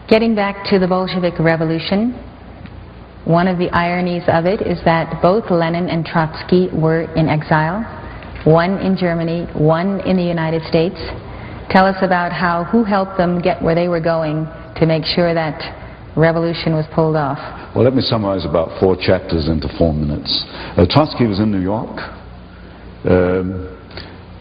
Getting back to the Bolshevik Revolution, one of the ironies of it is that both Lenin and Trotsky were in exile, one in Germany, one in the United States. Tell us about who helped them get where they were going to make sure that revolution was pulled off. Well, let me summarize about 4 chapters into 4 minutes. Trotsky was in New York.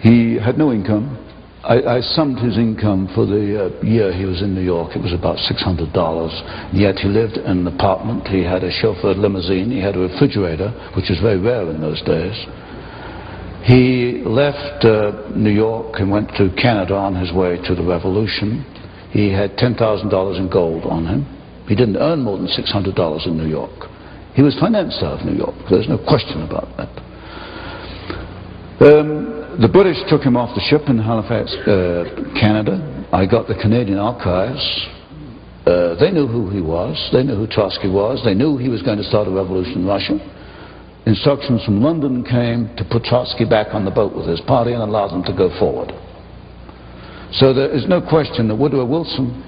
He had no income. I summed his income for the year he was in New York. It was about $600. Yet he lived in an apartment. He had a chauffeured limousine. He had a refrigerator, which was very rare in those days. He left New York and went to Canada on his way to the revolution. He had $10,000 in gold on him. He didn't earn more than $600 in New York. He was financed out of New York. There's no question about that. The British took him off the ship in Halifax, Canada. I got the Canadian archives. They knew who he was. They knew who Trotsky was. They knew he was going to start a revolution in Russia. Instructions from London came to put Trotsky back on the boat with his party and allow them to go forward. So there is no question that Woodrow Wilson,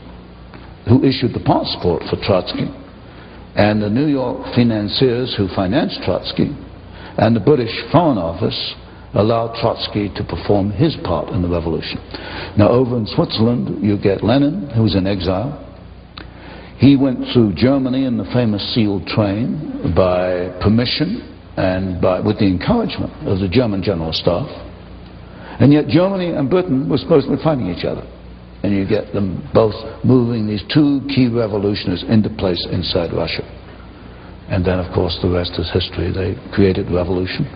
who issued the passport for Trotsky, and the New York financiers who financed Trotsky, and the British Foreign Office allowed Trotsky to perform his part in the revolution. Now over in Switzerland you get Lenin, who was in exile. He went through Germany in the famous sealed train by permission and with the encouragement of the German General Staff. And yet Germany and Britain were supposedly fighting each other. And you get them both moving these 2 key revolutionaries into place inside Russia. And then, of course, the rest is history. They created the revolution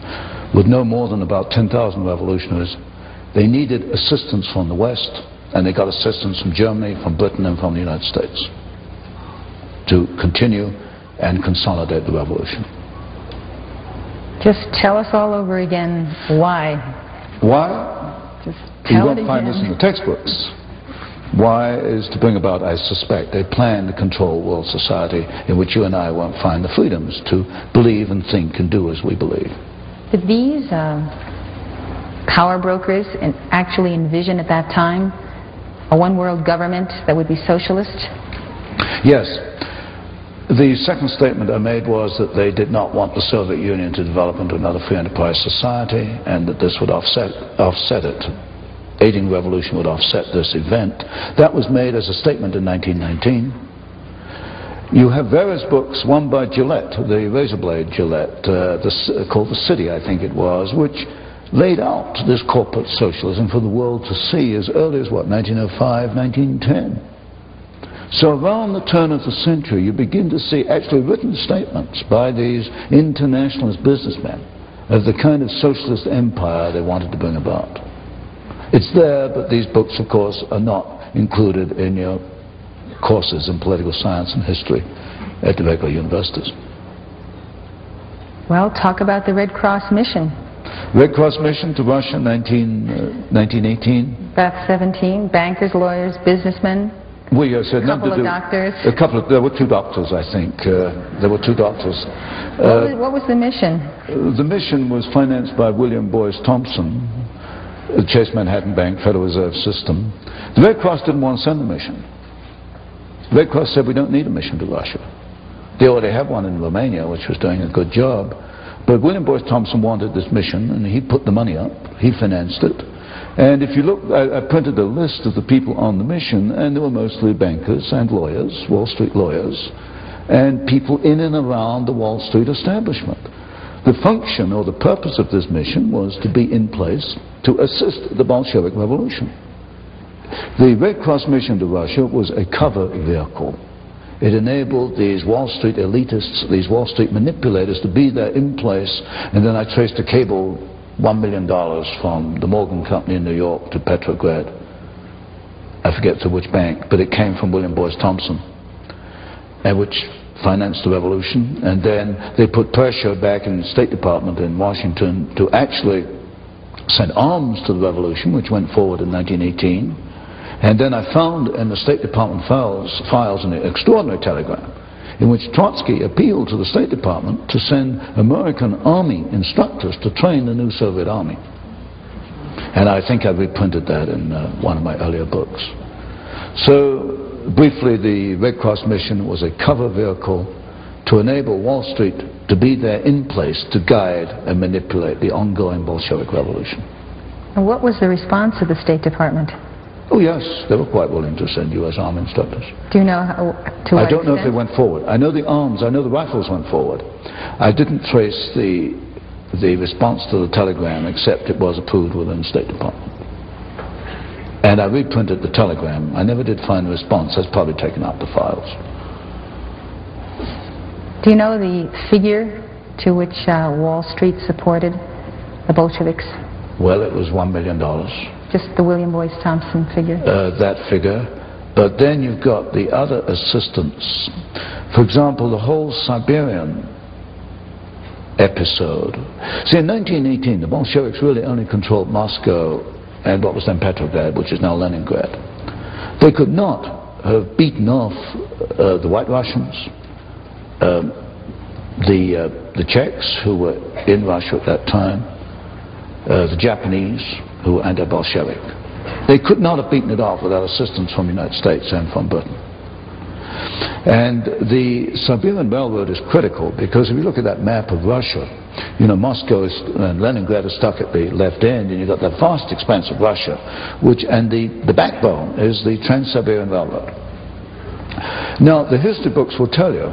with no more than about 10,000 revolutionaries. They needed assistance from the West, and they got assistance from Germany, from Britain, and from the United States to continue and consolidate the revolution. Just tell us all over again why. Why? Just tell it again. You won't find this in the textbooks. Why is to bring about, I suspect, a plan to control world society in which you and I won't find the freedoms to believe and think and do as we believe. Did these power brokers actually envision at that time a one-world government that would be socialist? Yes. The second statement I made was that they did not want the Soviet Union to develop into another free enterprise society, and that this would offset it. Aiding revolution would offset this event. That was made as a statement in 1919. You have various books, one by Gillette, the razor blade Gillette, called The City, I think it was, which laid out this corporate socialism for the world to see as early as, what, 1905, 1910. So around the turn of the century, you begin to see actually written statements by these internationalist businessmen of the kind of socialist empire they wanted to bring about. It's there, but these books, of course, are not included in your courses in political science and history at the regular universities. Well, talk about the Red Cross mission. Red Cross mission to Russia, 1918. About 17, bankers, lawyers, businessmen, a couple of doctors. There were 2 doctors, I think. There were 2 doctors. What was the mission? The mission was financed by William Boyce Thompson, the Chase Manhattan Bank, Federal Reserve System. The Red Cross didn't want to send a mission. The Red Cross said, we don't need a mission to Russia. They already have one in Romania, which was doing a good job. But William Boyce Thompson wanted this mission, and he put the money up. He financed it. And if you look, I printed a list of the people on the mission, and they were mostly bankers and lawyers, Wall Street lawyers, and people in and around the Wall Street establishment. The function or the purpose of this mission was to be in place to assist the Bolshevik Revolution. The Red Cross mission to Russia was a cover vehicle. It enabled these Wall Street elitists, these Wall Street manipulators to be there in place, and then I traced a cable, $1 million from the Morgan Company in New York to Petrograd. I forget to which bank, but it came from William Boyce Thompson, and which financed the revolution. And then they put pressure back in the State Department in Washington to actually send arms to the revolution, which went forward in 1918. And then I found in the State Department files an extraordinary telegram in which Trotsky appealed to the State Department to send American Army instructors to train the new Soviet Army. And I think I reprinted that in one of my earlier books. So briefly, the Red Cross mission was a cover vehicle to enable Wall Street to be there in place to guide and manipulate the ongoing Bolshevik revolution. And what was the response of the State Department? Oh yes, they were quite willing to send U.S. Army instructors. Do you know how, to what I don't know if extent? they went forward. I know the arms, I know the rifles went forward. I didn't trace the response to the telegram, except it was approved within the State Department. And I reprinted the telegram. I never did find a response. That's probably taken out the files. Do you know the figure to which Wall Street supported the Bolsheviks? Well, it was $1 million. Just the William Boyce Thompson figure? That figure. But then you've got the other assistants. For example, the whole Siberian episode. See, in 1918, the Bolsheviks really only controlled Moscow and what was then Petrograd, which is now Leningrad. They could not have beaten off the White Russians, the Czechs, who were in Russia at that time, the Japanese, who were anti-Bolshevik. They could not have beaten it off without assistance from the United States and from Britain. And the Siberian Railroad is critical because if you look at that map of Russia, you know, Moscow and Leningrad are stuck at the left end, and you've got that vast expanse of Russia, and the backbone is the Trans-Siberian Railroad. Now, the history books will tell you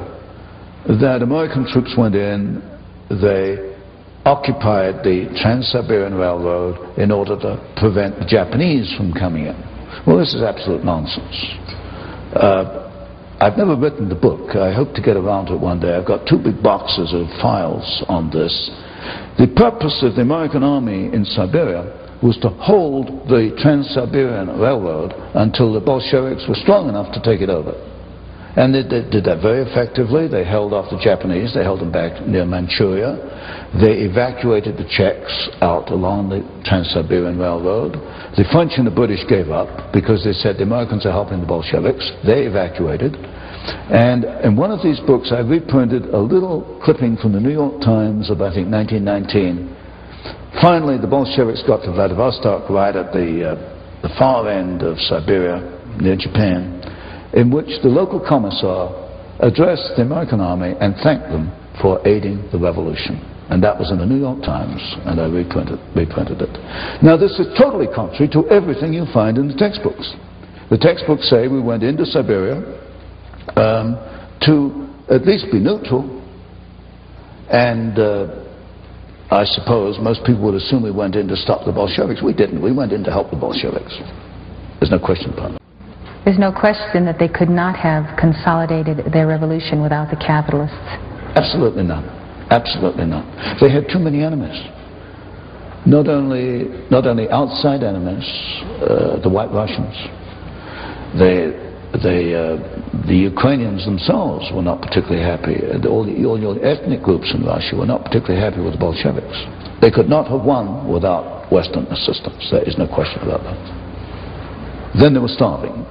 that American troops went in, they occupied the Trans-Siberian Railroad in order to prevent the Japanese from coming in. Well, this is absolute nonsense. I've never written the book. I hope to get around to it one day. I've got 2 big boxes of files on this. The purpose of the American army in Siberia was to hold the Trans-Siberian Railroad until the Bolsheviks were strong enough to take it over. And they did that very effectively. They held off the Japanese. They held them back near Manchuria. They evacuated the Czechs out along the Trans-Siberian Railroad. The French and the British gave up because they said the Americans are helping the Bolsheviks. They evacuated. And in one of these books, I reprinted a little clipping from the New York Times of, I think, 1919. Finally, the Bolsheviks got to Vladivostok, right at the far end of Siberia, near Japan, in which the local commissar addressed the American army and thanked them for aiding the revolution. And that was in the New York Times, and I reprinted it. Now, this is totally contrary to everything you find in the textbooks. The textbooks say we went into Siberia to at least be neutral, and I suppose most people would assume we went in to stop the Bolsheviks. We didn't. We went in to help the Bolsheviks. There's no question about it. There's no question that they could not have consolidated their revolution without the capitalists. Absolutely none. Absolutely not. They had too many enemies. Not only outside enemies, the White Russians. The Ukrainians themselves were not particularly happy. All your ethnic groups in Russia were not particularly happy with the Bolsheviks. They could not have won without Western assistance. There is no question about that. Then they were starving.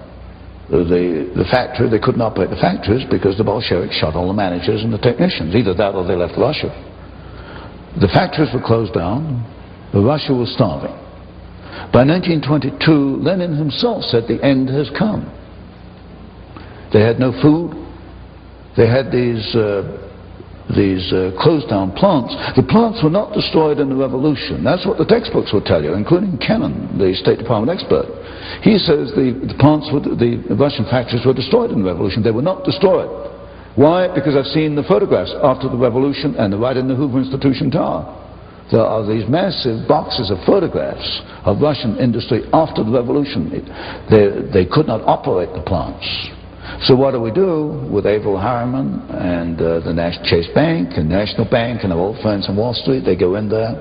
The factory, they couldn't operate the factories because the Bolsheviks shot all the managers and the technicians. Either that or they left Russia. The factories were closed down. Russia was starving. By 1922, Lenin himself said the end has come. They had no food. They had these closed down plants. The plants were not destroyed in the revolution. That's what the textbooks will tell you, including Kennan, the State Department expert. He says the Russian factories were destroyed in the revolution. They were not destroyed. Why? Because I've seen the photographs after the revolution, and they're right in the Hoover Institution Tower. There are these massive boxes of photographs of Russian industry after the revolution. They could not operate the plants. So what do we do with Averell Harriman and the Chase Bank and National Bank and our old friends on Wall Street? They go in there.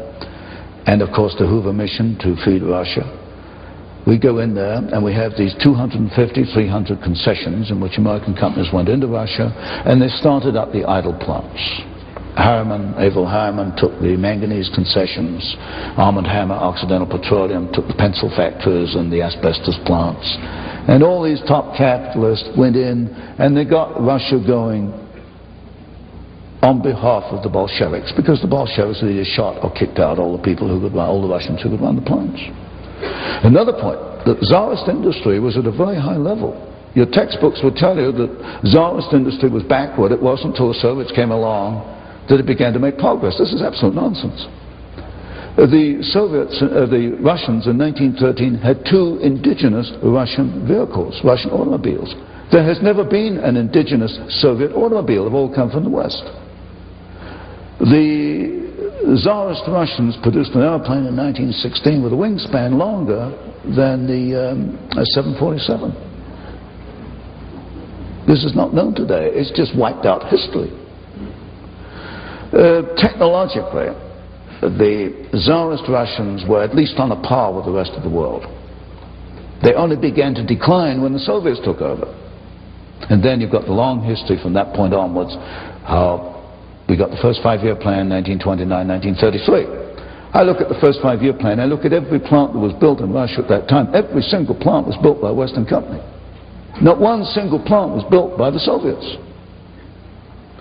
And of course the Hoover mission to feed Russia. We go in there and we have these 250, 300 concessions in which American companies went into Russia, and they started up the idle plants. Averell Harriman took the manganese concessions, Arm & Hammer, Occidental Petroleum took the pencil factories and the asbestos plants. And all these top capitalists went in and they got Russia going on behalf of the Bolsheviks, because the Bolsheviks either shot or kicked out all the people who could run, all the Russians who could run the plants. Another point, the Tsarist industry was at a very high level. Your textbooks will tell you that Tsarist industry was backward. It wasn't until the Soviets came along that it began to make progress. This is absolute nonsense. The Russians in 1913 had 2 indigenous Russian vehicles, Russian automobiles. There has never been an indigenous Soviet automobile. They've all come from the West. The Tsarist Russians produced an airplane in 1916 with a wingspan longer than the 747. This is not known today. It's just wiped out history. Technologically, the Tsarist Russians were at least on a par with the rest of the world. They only began to decline when the Soviets took over. And then you've got the long history from that point onwards, how we got the first 5-year plan, 1929, 1933. I look at the first 5-year plan, I look at every plant that was built in Russia at that time. Every single plant was built by a Western company. Not one single plant was built by the Soviets.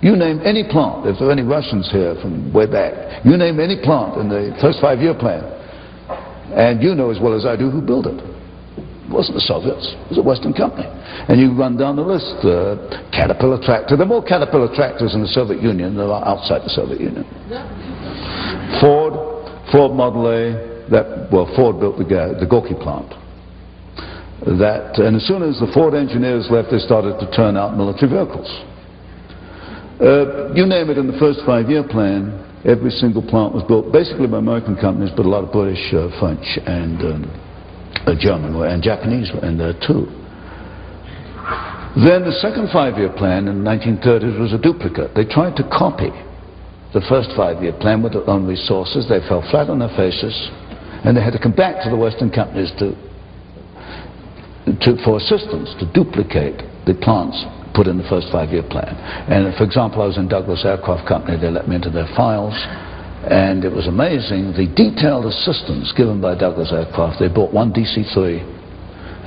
You name any plant, if there are any Russians here from way back, you name any plant in the first 5-year plan, and you know as well as I do who built it. It wasn't the Soviets, it was a Western company. And you run down the list, Caterpillar tractor. There are more Caterpillar tractors in the Soviet Union than there are outside the Soviet Union. Ford Model A, Ford built the Gorky plant. And as soon as the Ford engineers left, they started to turn out military vehicles. You name it, in the first 5-year plan, every single plant was built basically by American companies, but a lot of British, French, and German and Japanese were in there too. Then the second 5-year plan in the 1930s was a duplicate. They tried to copy the first 5-year plan with their own resources. They fell flat on their faces, and they had to come back to the Western companies for assistance to duplicate the plants put in the first 5-year plan. And for example, I was in Douglas Aircraft Company. They let me into their files, and it was amazing the detailed assistance given by Douglas Aircraft. They bought one DC-3,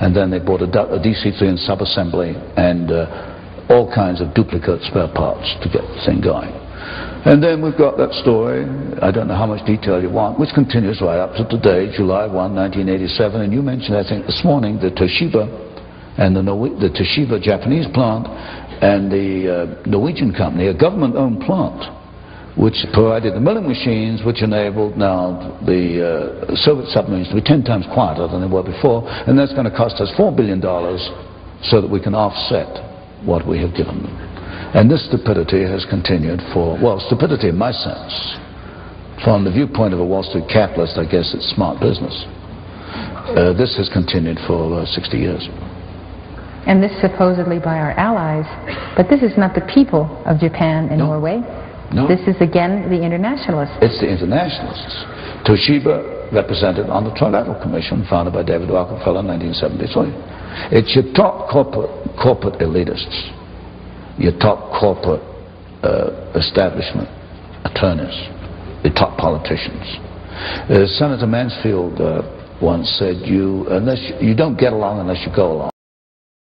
and then they bought a DC-3 in sub-assembly and all kinds of duplicate spare parts to get the thing going. And then we've got that story, I don't know how much detail you want, which continues right up to today, July 1, 1987. And you mentioned, I think, this morning, the Toshiba and the Toshiba Japanese plant and the Norwegian company, a government-owned plant, which provided the milling machines which enabled now the Soviet submarines to be 10 times quieter than they were before, and that's going to cost us $4 billion so that we can offset what we have given them. And this stupidity has continued stupidity in my sense. From the viewpoint of a Wall Street capitalist, I guess it's smart business. This has continued for 60 years. And this supposedly by our allies, but this is not the people of Japan and Norway. No. This is again the internationalists. It's the internationalists. Toshiba represented on the Trilateral Commission founded by David Rockefeller in 1973. It's your top corporate elitists, your top corporate establishment attorneys, the top politicians. Senator Mansfield once said, you don't get along unless you go along.